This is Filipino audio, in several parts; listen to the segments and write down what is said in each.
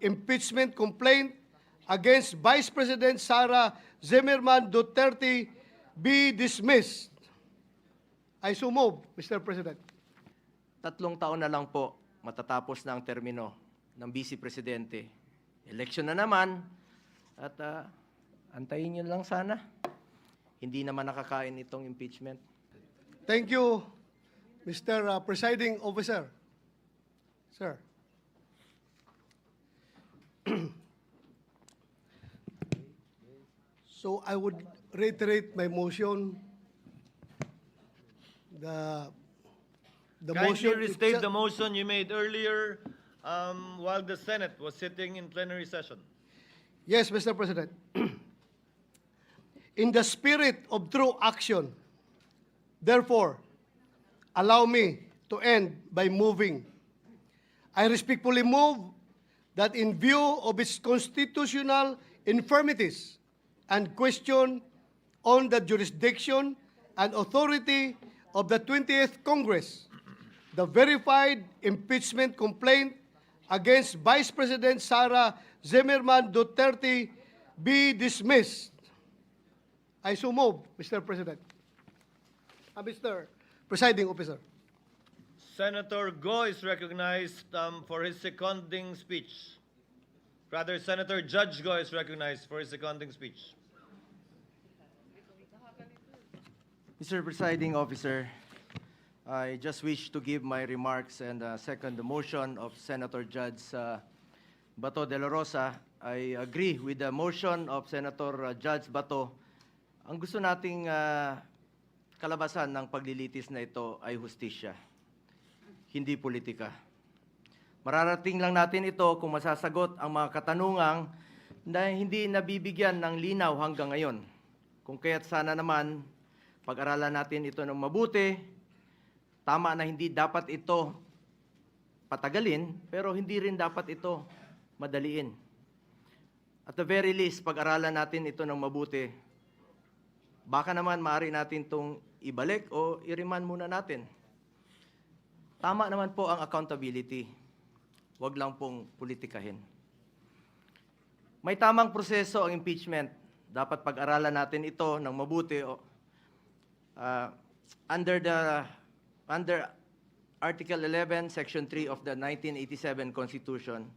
impeachment complaint against Vice President Sara Zimmerman Duterte be dismissed. I so move, Mr. President. 3 taon na lang po matatapos na ang termino ng Vice Presidente. Election na naman at antayin nyo lang sana. Hindi naman nakakain itong impeachment. Thank you, Mr. Presiding Officer. Sir. So I would reiterate my motion. The Kindly motion restate the motion you made earlier while the Senate was sitting in plenary session. Yes, Mr. President. In the spirit of true action, therefore, allow me to end by moving. I respectfully move that in view of its constitutional infirmities and question on the jurisdiction and authority of the 20th Congress, the verified impeachment complaint against Vice President Sara Zimmerman Duterte be dismissed. I so move, Mr. President. Mr. Presiding Officer. Senator Go is recognized for his seconding speech. Rather, Senator Judge Go is recognized for his seconding speech. Mr. Presiding Officer, I just wish to give my remarks and second the motion of Senator Judge Bato de la Rosa. I agree with the motion of Senator Judge Bato. Ang gusto nating kalabasan ng paglilitis na ito ay hustisya, hindi politika. Mararating lang natin ito kung masasagot ang mga katanungang na hindi nabibigyan ng linaw hanggang ngayon. Kung kaya't sana naman pag-aralan natin ito ng mabuti. Tama na hindi dapat ito patagalin, pero hindi rin dapat ito madaliin. At the very least, pag-aralan natin ito ng mabuti. Baka naman maaari natin itong ibalik o i-remand muna natin. Tama naman po ang accountability. Huwag lang pong politikahin. May tamang proseso ang impeachment. Dapat pag-aralan natin ito ng mabuti. Under Article 11, Section 3 of the 1987 Constitution,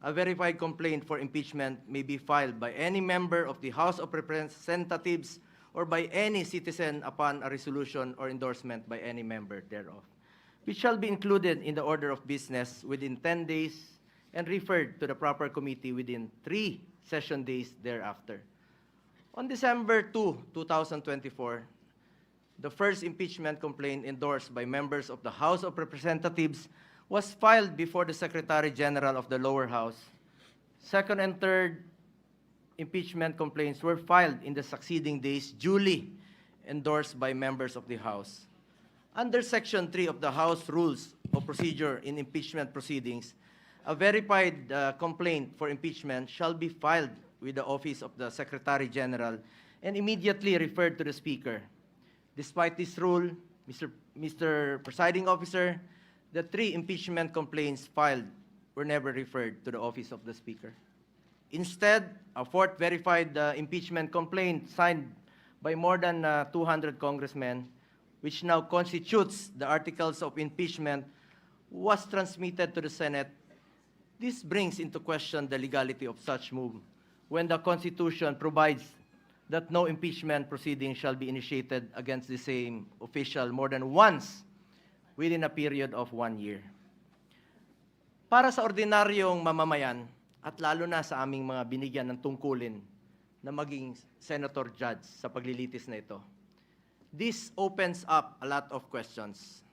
a verified complaint for impeachment may be filed by any member of the House of Representatives or by any citizen upon a resolution or endorsement by any member thereof, which shall be included in the order of business within 10 days and referred to the proper committee within 3 session days thereafter. On December 2, 2024, the first impeachment complaint endorsed by members of the House of Representatives was filed before the Secretary General of the lower house. Second and third impeachment complaints were filed in the succeeding days, duly endorsed by members of the House. Under Section 3 of the House Rules of Procedure in Impeachment Proceedings, a verified complaint for impeachment shall be filed with the Office of the Secretary General and immediately referred to the Speaker. Despite this rule, Mr. Presiding Officer, the 3 impeachment complaints filed were never referred to the Office of the Speaker. Instead, a 4th verified impeachment complaint signed by more than 200 congressmen, which now constitutes the articles of impeachment, was transmitted to the Senate. This brings into question the legality of such move when the Constitution provides that no impeachment proceeding shall be initiated against the same official more than once within a period of 1 year. Para sa ordinaryong mamamayan, at lalo na sa aming mga binigyan ng tungkulin na maging senator judge sa paglilitis na ito, this opens up a lot of questions.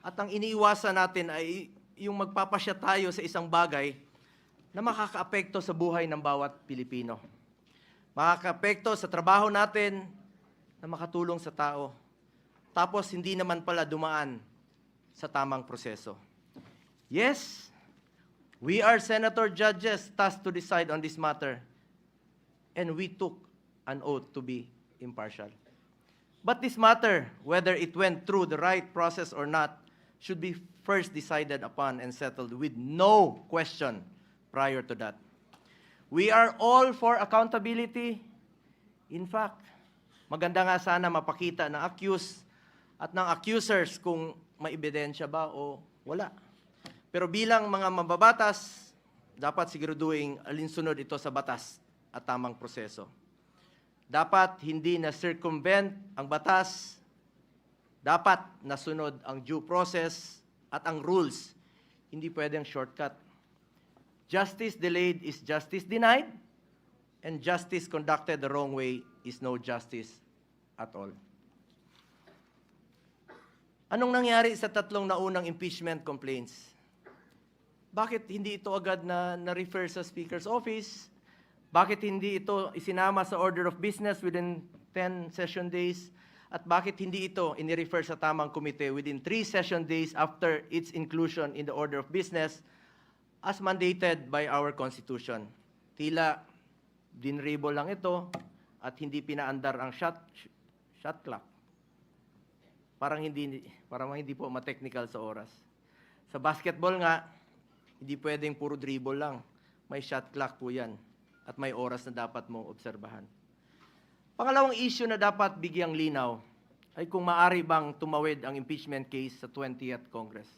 At ang iniiwasan natin ay yung magpapasya tayo sa isang bagay na makakaapekto sa buhay ng bawat Pilipino. Makakaapekto sa trabaho natin na makatulong sa tao. Tapos hindi naman pala dumaan sa tamang proseso. Yes, we are senator judges tasked to decide on this matter, and we took an oath to be impartial. But this matter, whether it went through the right process or not, should be first decided upon and settled with no question prior to that. We are all for accountability. In fact, maganda nga sana mapakita ng accused at ng accusers kung may ebidensya ba o wala. Pero bilang mga mababatas, dapat siguraduhin alinsunod ito sa batas at tamang proseso. Dapat hindi na circumvent ang batas, dapat nasunod ang due process at ang rules. Hindi pwedeng shortcut. Justice delayed is justice denied, and justice conducted the wrong way is no justice at all. Anong nangyari sa tatlong naunang impeachment complaints? Bakit hindi ito agad na-refer sa Speaker's Office? Bakit hindi ito isinama sa order of business within 10 session days? At bakit hindi ito inirefer sa tamang komite within 3 session days after its inclusion in the order of business as mandated by our Constitution? Tila dinrable lang ito at hindi pinaandar ang shot clock. Parang hindi po ma-technical sa oras. Sa basketball nga, hindi pwedeng puro dribble lang. May shot clock po yan. At may oras na dapat mong obserbahan. Pangalawang issue na dapat bigyang linaw ay kung maaari bang tumawid ang impeachment case sa 20th Congress.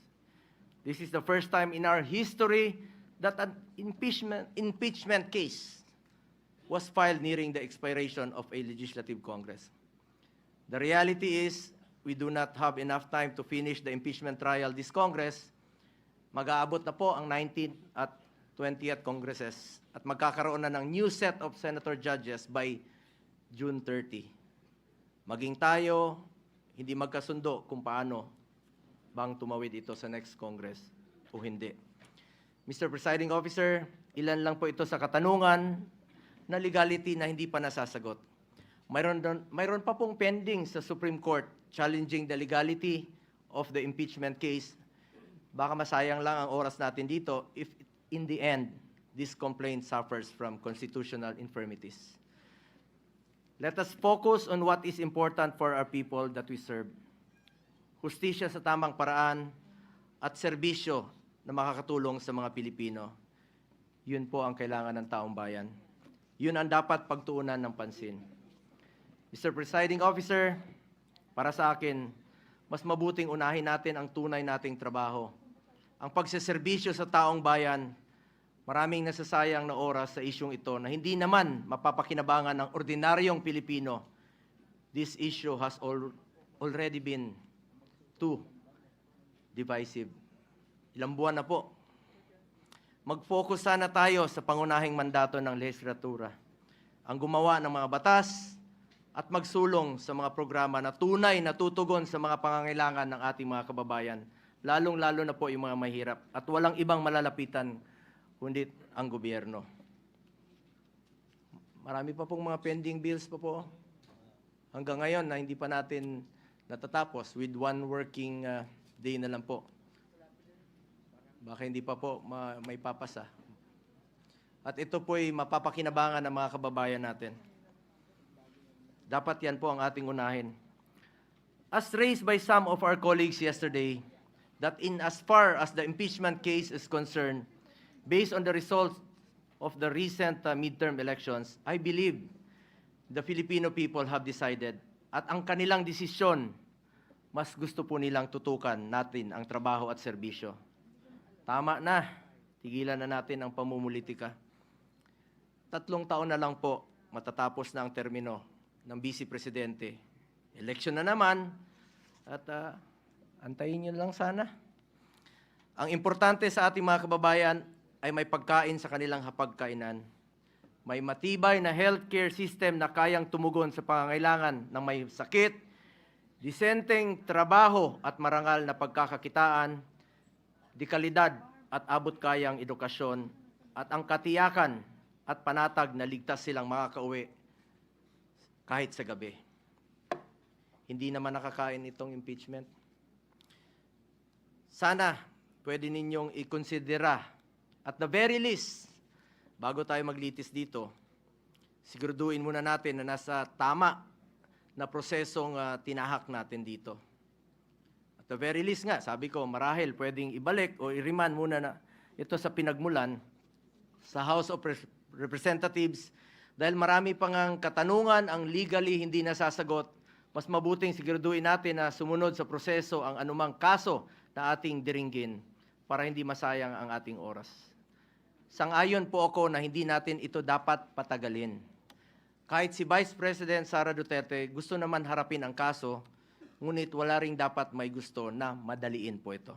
This is the first time in our history that an impeachment case was filed nearing the expiration of a legislative Congress. The reality is, we do not have enough time to finish the impeachment trial this Congress. Mag-aabot na po ang 19th at 20th Congresses at magkakaroon na ng new set of senator judges by June 30. Maging tayo, hindi magkasundo kung paano bang tumawid ito sa next Congress o hindi. Mr. Presiding Officer, ilan lang po ito sa katanungan na legality na hindi pa nasasagot. Mayroon pa pong pending sa Supreme Court challenging the legality of the impeachment case. Baka masayang lang ang oras natin dito if in the end, this complaint suffers from constitutional infirmities. Let us focus on what is important for our people that we serve. Hustisya sa tamang paraan at serbisyo na makakatulong sa mga Pilipino. Yun po ang kailangan ng taong bayan. Yun ang dapat pagtuunan ng pansin. Mr. Presiding Officer, para sa akin, mas mabuting unahin natin ang tunay nating trabaho. Ang pagseserbisyo sa taong bayan, maraming nasasayang na oras sa isyong ito na hindi naman mapapakinabangan ng ordinaryong Pilipino. This issue has already been too divisive. Ilang buwan na po. Mag-focus sana tayo sa pangunahing mandato ng lehislatura. Ang gumawa ng mga batas at magsulong sa mga programa na tunay na tutugon sa mga pangangailangan ng ating mga kababayan, lalong-lalo na po yung mga mahirap at walang ibang malalapitan kundi ang gobyerno. Marami pa pong mga pending bills pa po. Hanggang ngayon na hindi pa natin natatapos with one working day na lang po. Baka hindi pa po may papasa. At ito po'y mapapakinabangan ng mga kababayan natin. Dapat yan po ang ating unahin. As raised by some of our colleagues yesterday, that in as far as the impeachment case is concerned, based on the results of the recent midterm elections, I believe the Filipino people have decided at ang kanilang desisyon, mas gusto po nilang tutukan natin ang trabaho at serbisyo. Tama na, tigilan na natin ang pamumulitika. 3 taon na lang po, matatapos na ang termino ng Vice Presidente. Election na naman, at antayin nyo lang sana. Ang importante sa ating mga kababayan ay may pagkain sa kanilang hapagkainan. May matibay na healthcare system na kayang tumugon sa pangangailangan ng may sakit, disenteng trabaho at marangal na pagkakakitaan, dekalidad at abot-kayang edukasyon, at ang katiyakan at panatag na ligtas silang makakauwi kahit sa gabi. Hindi naman nakakain itong impeachment. Sana pwede ninyong ikonsidera at the very least, bago tayo maglitis dito, siguraduhin muna natin na nasa tama na prosesong tinahak natin dito. At the very least nga, sabi ko, marahil pwedeng ibalik o i-remand muna na ito sa pinagmulan sa House of Representatives dahil marami pang ang katanungan ang legally hindi nasasagot. Mas mabuting siguraduhin natin na sumunod sa proseso ang anumang kaso na ating diringgin para hindi masayang ang ating oras. Sang-ayon po ako na hindi natin ito dapat patagalin. Kahit si Vice President Sara Duterte gusto naman harapin ang kaso, ngunit wala ring dapat may gusto na madaliin po ito.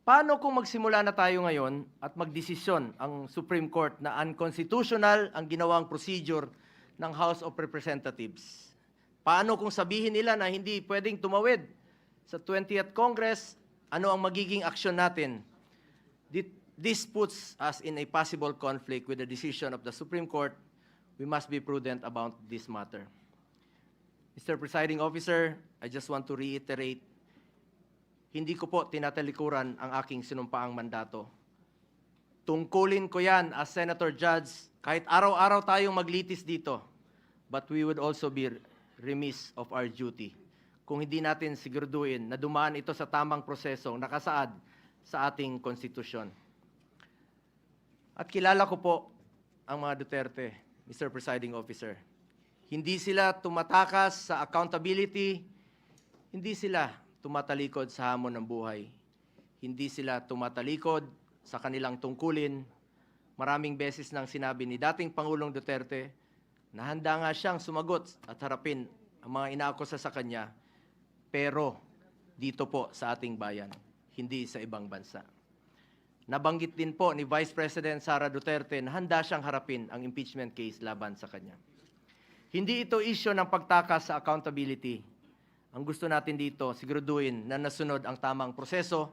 Paano kung magsimula na tayo ngayon at magdesisyon ang Supreme Court na unconstitutional ang ginawang procedure ng House of Representatives? Paano kung sabihin nila na hindi pwedeng tumawid sa 20th Congress? Ano ang magiging aksyon natin? This puts us in a possible conflict with the decision of the Supreme Court. We must be prudent about this matter. Mr. Presiding Officer, I just want to reiterate, hindi ko po tinatalikuran ang aking sinumpaang mandato. Tungkulin ko yan as Senator Judge, kahit araw-araw tayong maglitis dito, but we would also be remiss of our duty kung hindi natin siguraduhin na dumaan ito sa tamang prosesong nakasaad sa ating konstitusyon. At kilala ko po ang mga Duterte, Mr. Presiding Officer. Hindi sila tumatakas sa accountability, hindi sila tumatalikod sa hamon ng buhay. Hindi sila tumatalikod sa kanilang tungkulin. Maraming beses nang sinabi ni dating Pangulong Duterte na handa nga siyang sumagot at harapin ang mga inaakusa sa kanya, pero dito po sa ating bayan, hindi sa ibang bansa. Nabanggit din po ni Vice President Sara Duterte na handa siyang harapin ang impeachment case laban sa kanya. Hindi ito issue ng pagtakas sa accountability. Ang gusto natin dito, siguraduhin na nasunod ang tamang proseso.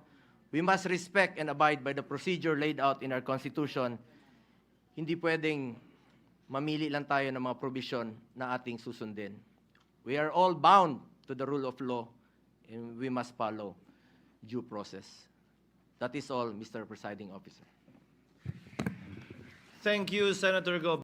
We must respect and abide by the procedure laid out in our Constitution. Hindi pwedeng mamili lang tayo ng mga provision na ating susundin. We are all bound to the rule of law and we must follow due process. That is all, Mr. Presiding Officer. Thank you, Senator Go.